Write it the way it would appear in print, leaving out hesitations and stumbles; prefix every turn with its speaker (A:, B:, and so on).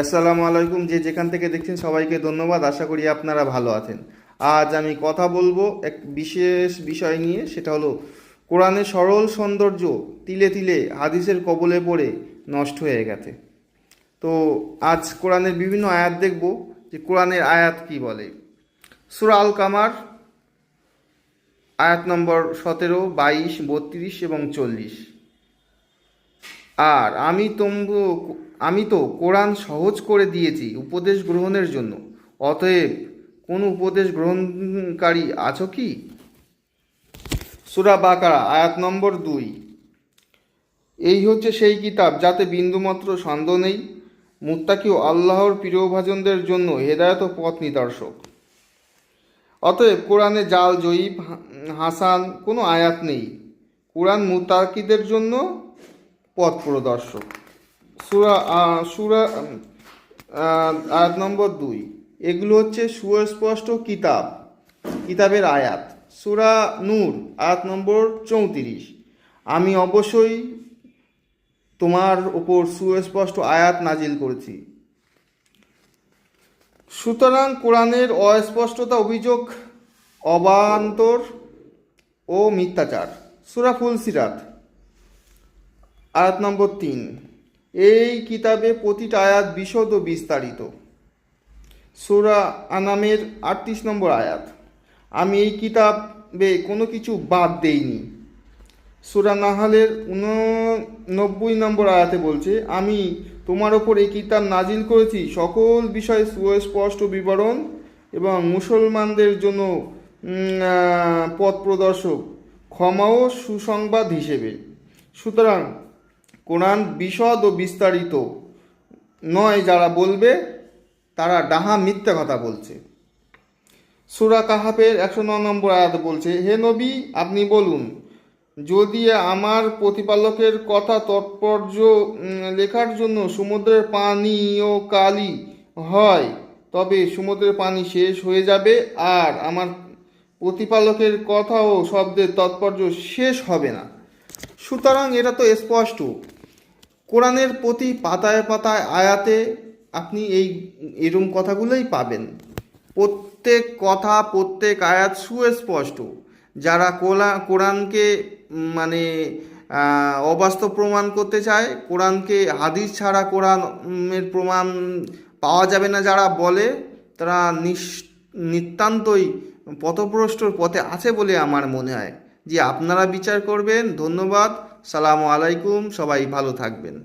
A: আসসালামু আলাইকুম। যে যেখান থেকে দেখছেন সবাইকে ধন্যবাদ। আশা করি আপনারা ভালো আছেন। আজ আমি কথা বলবো এক বিশেষ বিষয় নিয়ে, সেটা হলো কোরআনের সরল সৌন্দর্য তিলে তিলে হাদিসের কবলে পড়ে নষ্ট হয়ে গেছে। তো আজ কোরআনের বিভিন্ন আয়াত দেখব যে কোরআনের আয়াত কি বলে। সূরা আল কামার আয়াত নম্বর 17, 22, 32 এবং 40। আর আমি তো কোরআন সহজ করে দিয়েছি উপদেশ গ্রহণের জন্য, অতএব কোন উপদেশ গ্রহণকারী আছো কি? সূরা বাকারা আয়াত নম্বর 2। এই হচ্ছে সেই কিতাব যাতে বিন্দুমাত্র সন্দেহ নেই, মুত্তাকি ও আল্লাহর প্রিয়ভাজনদের জন্য হেদায়েত ও পথ নিদর্শক। অতএব কোরআনে জাল, জয়ীব, হাসান কোনো আয়াত নেই। কোরআন মুত্তাকিদের জন্য পথ প্রদর্শক। সূরা সূরা আয়াত নম্বর 2। এগুলো হচ্ছে সুস্পষ্ট কিতাবের আয়াত। সূরা নূর আয়াত নম্বর 34। আমি অবশ্যই তোমার উপর সুস্পষ্ট আয়াত নাজিল করেছি। সুতরাং কোরআনের অস্পষ্টতা, অভিযোগ, অবান্তর ও মিথ্যাচার। সূরা ফুলসিরাত আয়াত নম্বর 3। এই কিতাবে প্রতিটা আয়াত বিশদ ও বিস্তারিত। সূরা আনামের 38 নম্বর আয়াত। আমি এই কিতাবে কোনো কিছু বাদ দেইনি। সূরা নাহালের 89 নম্বর আয়াতে বলছে, আমি তোমার ওপর এই কিতাব নাজিল করেছি সকল বিষয়ে সুস্পষ্ট বিবরণ এবং মুসলমানদের জন্য পথ প্রদর্শক, ক্ষমা ও সুসংবাদ হিসেবে। সুতরাং কোরআন বিশদ ও বিস্তারিত নয়, যারা বলবে তারা ডাহা মিথ্যা কথা বলছে। সূরা কাহাফের 109 নম্বর আয়াত বলছে, হে নবী, আপনি বলুন, যদি আমার প্রতিপালকের কথা তাৎপর্য লেখার জন্য সমুদ্রের পানি ও কালি হয়, তবে সমুদ্রের পানি শেষ হয়ে যাবে, আর আমার প্রতিপালকের কথা ও শব্দের তাৎপর্য শেষ হবে না। সুতরাং এটা তো স্পষ্ট। কোরআনের প্রতি পাতায় পাতায় আয়াতে আপনি এরকম কথাগুলোই পাবেন। প্রত্যেক কথা, প্রত্যেক আয়াত সুস্পষ্ট। যারা কোরআনকে অবাস্তব প্রমাণ করতে চায়, কোরআনকে হাদিস ছাড়া কোরআনের প্রমাণ পাওয়া যাবে না যারা বলে, তারা নিতান্তই পথভ্রষ্টর পথে আছে বলে আমার মনে হয়। যে আপনারা বিচার করবেন। ধন্যবাদ। সালামু আলাইকুম। সবাই ভালো থাকবেন।